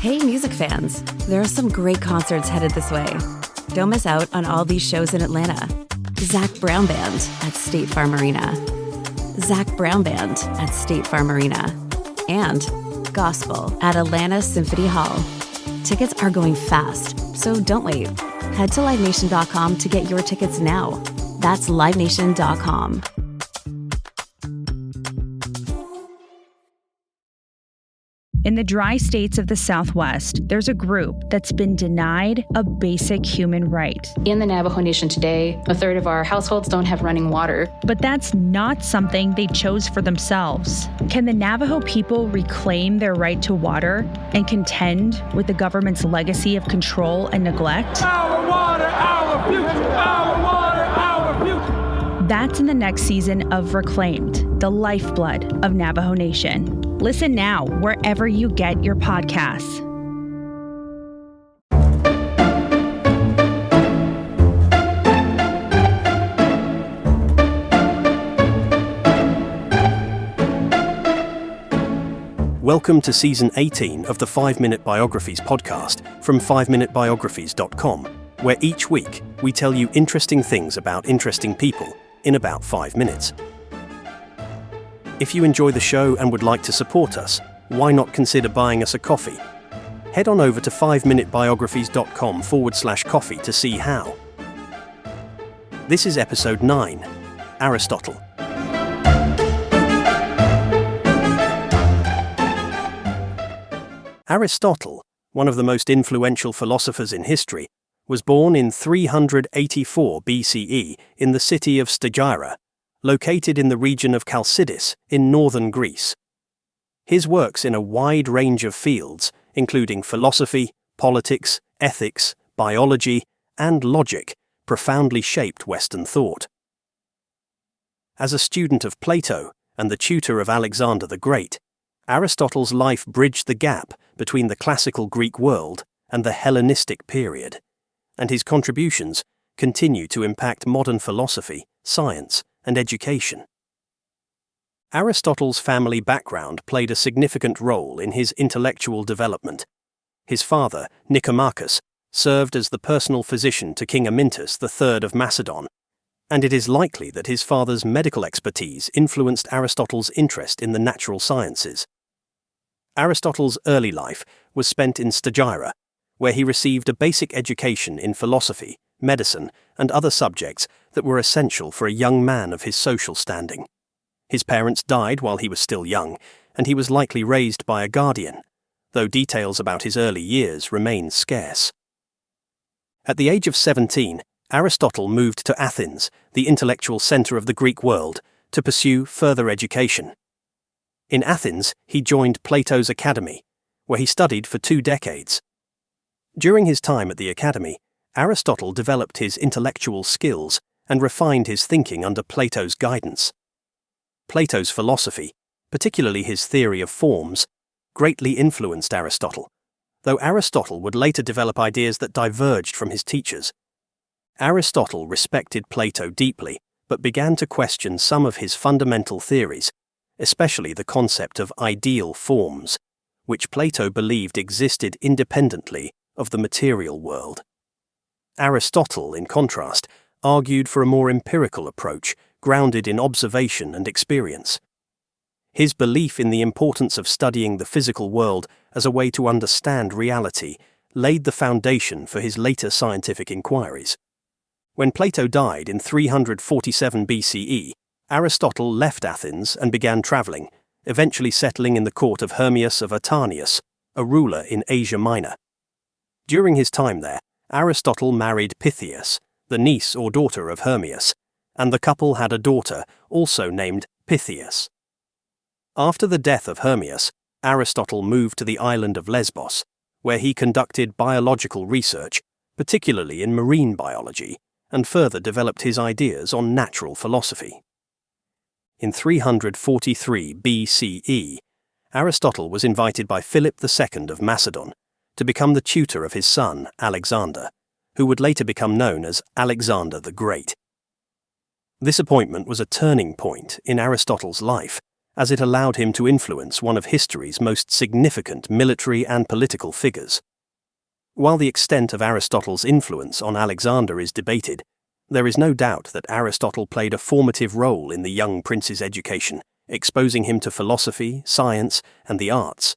Hey, music fans, there are some great concerts headed this way. Don't miss out on all these shows in Atlanta. Zach Brown Band at State Farm Arena. Zach Brown Band at State Farm Arena. And Gospel at Atlanta Symphony Hall. Tickets are going fast, so don't wait. Head to LiveNation.com to get your tickets now. That's LiveNation.com. In the dry states of the Southwest, there's a group that's been denied a basic human right. In the Navajo Nation today, a third of our households don't have running water. But that's not something they chose for themselves. Can the Navajo people reclaim their right to water and contend with the government's legacy of control and neglect? Our water, our future, our water, our future. That's in the next season of Reclaimed, the lifeblood of Navajo Nation. Listen now wherever you get your podcasts. Welcome to Season 18 of the 5-Minute Biographies podcast from 5minutebiographies.com, where each week we tell you interesting things about interesting people in about 5 minutes. If you enjoy the show and would like to support us, why not consider buying us a coffee? Head on over to 5minutebiographies.com/coffee to see how. This is episode 9, Aristotle. Aristotle, one of the most influential philosophers in history, was born in 384 BCE in the city of Stagira, located in the region of Chalcidice in northern Greece. His works in a wide range of fields, including philosophy, politics, ethics, biology, and logic, profoundly shaped Western thought. As a student of Plato and the tutor of Alexander the Great, Aristotle's life bridged the gap between the classical Greek world and the Hellenistic period, and his contributions continue to impact modern philosophy, science, and education. Aristotle's family background played a significant role in his intellectual development. His father, Nicomachus, served as the personal physician to King Amyntas III of Macedon, and it is likely that his father's medical expertise influenced Aristotle's interest in the natural sciences. Aristotle's early life was spent in Stagira, where he received a basic education in philosophy, medicine, and other subjects that were essential for a young man of his social standing. His parents died while he was still young, and he was likely raised by a guardian, though details about his early years remain scarce. At the age of 17, Aristotle moved to Athens, the intellectual center of the Greek world, to pursue further education. In Athens, he joined Plato's academy, where he studied for 2 decades. During his time at the academy, Aristotle developed his intellectual skills and refined his thinking under Plato's guidance. Plato's philosophy, particularly his theory of forms, greatly influenced Aristotle, though Aristotle would later develop ideas that diverged from his teachers. Aristotle respected Plato deeply, but began to question some of his fundamental theories, especially the concept of ideal forms, which Plato believed existed independently of the material world. Aristotle, in contrast, argued for a more empirical approach, grounded in observation and experience. His belief in the importance of studying the physical world as a way to understand reality laid the foundation for his later scientific inquiries. When Plato died in 347 BCE, Aristotle left Athens and began traveling, eventually settling in the court of Hermias of Atanius, a ruler in Asia Minor. During his time there, Aristotle married Pythias, the niece or daughter of Hermias, and the couple had a daughter also named Pythias. After the death of Hermias, Aristotle moved to the island of Lesbos, where he conducted biological research, particularly in marine biology, and further developed his ideas on natural philosophy. In 343 BCE, Aristotle was invited by Philip II of Macedon to become the tutor of his son, Alexander, who would later become known as Alexander the Great. This appointment was a turning point in Aristotle's life, as it allowed him to influence one of history's most significant military and political figures. While the extent of Aristotle's influence on Alexander is debated, there is no doubt that Aristotle played a formative role in the young prince's education, exposing him to philosophy, science, and the arts.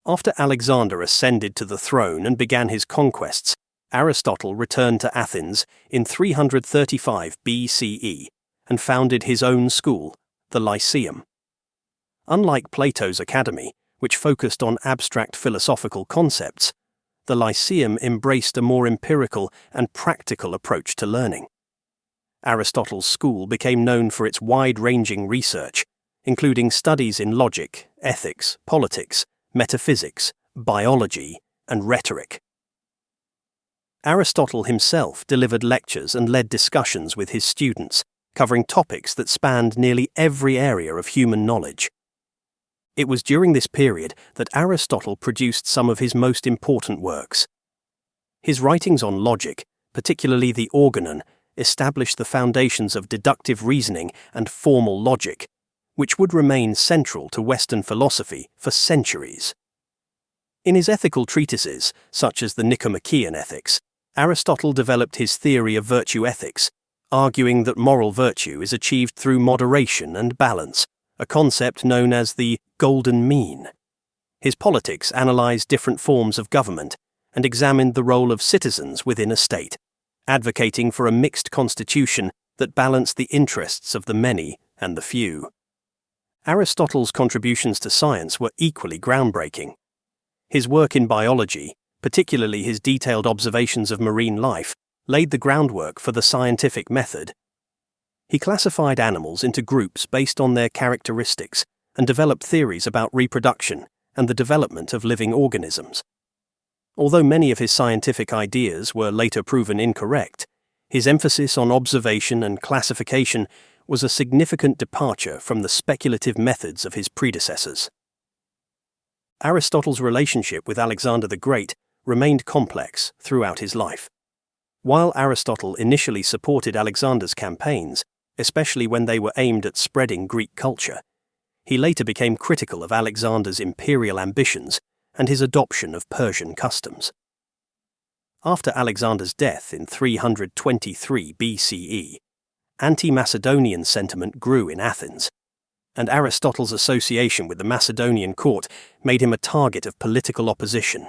After Alexander ascended to the throne and began his conquests, Aristotle returned to Athens in 335 BCE and founded his own school, the Lyceum. Unlike Plato's academy, which focused on abstract philosophical concepts, the Lyceum embraced a more empirical and practical approach to learning. Aristotle's school became known for its wide-ranging research, including studies in logic, ethics, politics, metaphysics, biology, and rhetoric. Aristotle himself delivered lectures and led discussions with his students, covering topics that spanned nearly every area of human knowledge. It was during this period that Aristotle produced some of his most important works. His writings on logic, particularly the Organon, established the foundations of deductive reasoning and formal logic, which would remain central to Western philosophy for centuries. In his ethical treatises, such as the Nicomachean Ethics, Aristotle developed his theory of virtue ethics, arguing that moral virtue is achieved through moderation and balance, a concept known as the golden mean. His Politics analyzed different forms of government and examined the role of citizens within a state, advocating for a mixed constitution that balanced the interests of the many and the few. Aristotle's contributions to science were equally groundbreaking. His work in biology, particularly his detailed observations of marine life, laid the groundwork for the scientific method. He classified animals into groups based on their characteristics and developed theories about reproduction and the development of living organisms. Although many of his scientific ideas were later proven incorrect, his emphasis on observation and classification was a significant departure from the speculative methods of his predecessors. Aristotle's relationship with Alexander the Great remained complex throughout his life. While Aristotle initially supported Alexander's campaigns, especially when they were aimed at spreading Greek culture, he later became critical of Alexander's imperial ambitions and his adoption of Persian customs. After Alexander's death in 323 BCE, anti-Macedonian sentiment grew in Athens, and Aristotle's association with the Macedonian court made him a target of political opposition.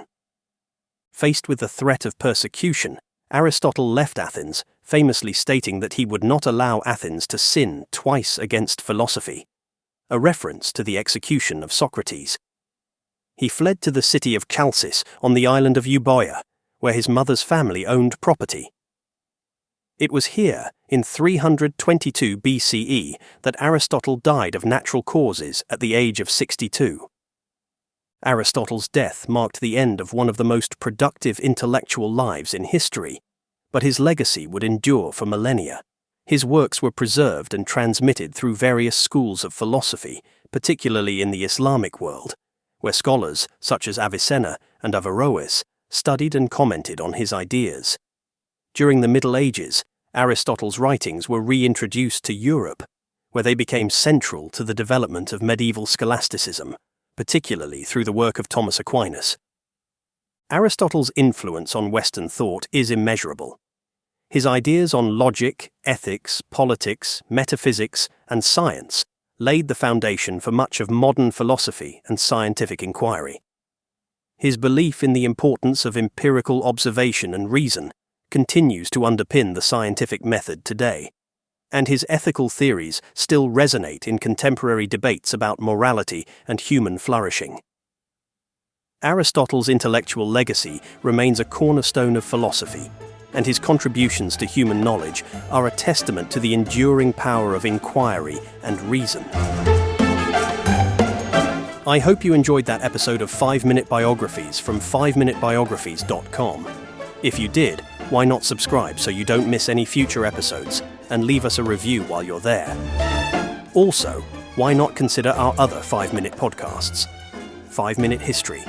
Faced with the threat of persecution, Aristotle left Athens, famously stating that he would not allow Athens to sin twice against philosophy, a reference to the execution of Socrates. He fled to the city of Chalcidice on the island of Euboea, where his mother's family owned property. It was here, in 322 BCE, that Aristotle died of natural causes at the age of 62. Aristotle's death marked the end of one of the most productive intellectual lives in history, but his legacy would endure for millennia. His works were preserved and transmitted through various schools of philosophy, particularly in the Islamic world, where scholars such as Avicenna and Averroes studied and commented on his ideas. During the Middle Ages, Aristotle's writings were reintroduced to Europe, where they became central to the development of medieval scholasticism, particularly through the work of Thomas Aquinas. Aristotle's influence on Western thought is immeasurable. His ideas on logic, ethics, politics, metaphysics, and science laid the foundation for much of modern philosophy and scientific inquiry. His belief in the importance of empirical observation and reason continues to underpin the scientific method today, and his ethical theories still resonate in contemporary debates about morality and human flourishing. Aristotle's intellectual legacy remains a cornerstone of philosophy, and his contributions to human knowledge are a testament to the enduring power of inquiry and reason. I hope you enjoyed that episode of 5-Minute Biographies from 5minutebiographies.com. If you did, why not subscribe so you don't miss any future episodes, and leave us a review while you're there. Also, why not consider our other 5-minute podcasts? 5-Minute History,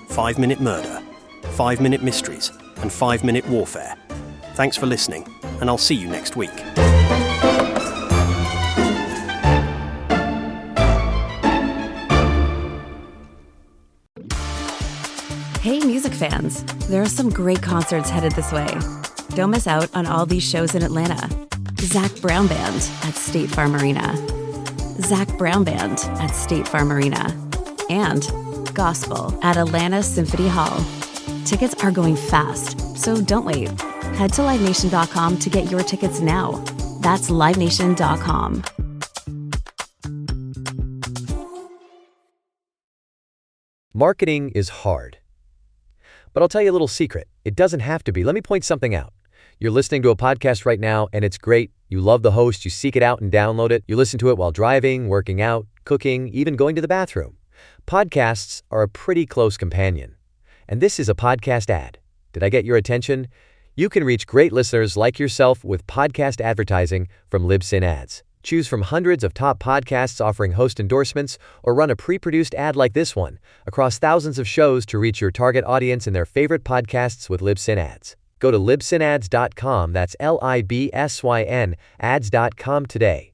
5-Minute Murder, 5-Minute Mysteries, and 5-Minute Warfare. Thanks for listening, and I'll see you next week. Hey, music fans, there are some great concerts headed this way. Don't miss out on all these shows in Atlanta. Zach Brown Band at State Farm Arena. Zach Brown Band at State Farm Arena. And Gospel at Atlanta Symphony Hall. Tickets are going fast, so don't wait. Head to LiveNation.com to get your tickets now. That's LiveNation.com. Marketing is hard. But I'll tell you a little secret. It doesn't have to be. Let me point something out. You're listening to a podcast right now, and it's great. You love the host. You seek it out and download it. You listen to it while driving, working out, cooking, even going to the bathroom. Podcasts are a pretty close companion. And this is a podcast ad. Did I get your attention? You can reach great listeners like yourself with podcast advertising from Libsyn Ads. Choose from hundreds of top podcasts offering host endorsements, or run a pre-produced ad like this one across thousands of shows to reach your target audience in their favorite podcasts with Libsyn Ads. Go to libsynads.com, that's Libsyn, ads.com today.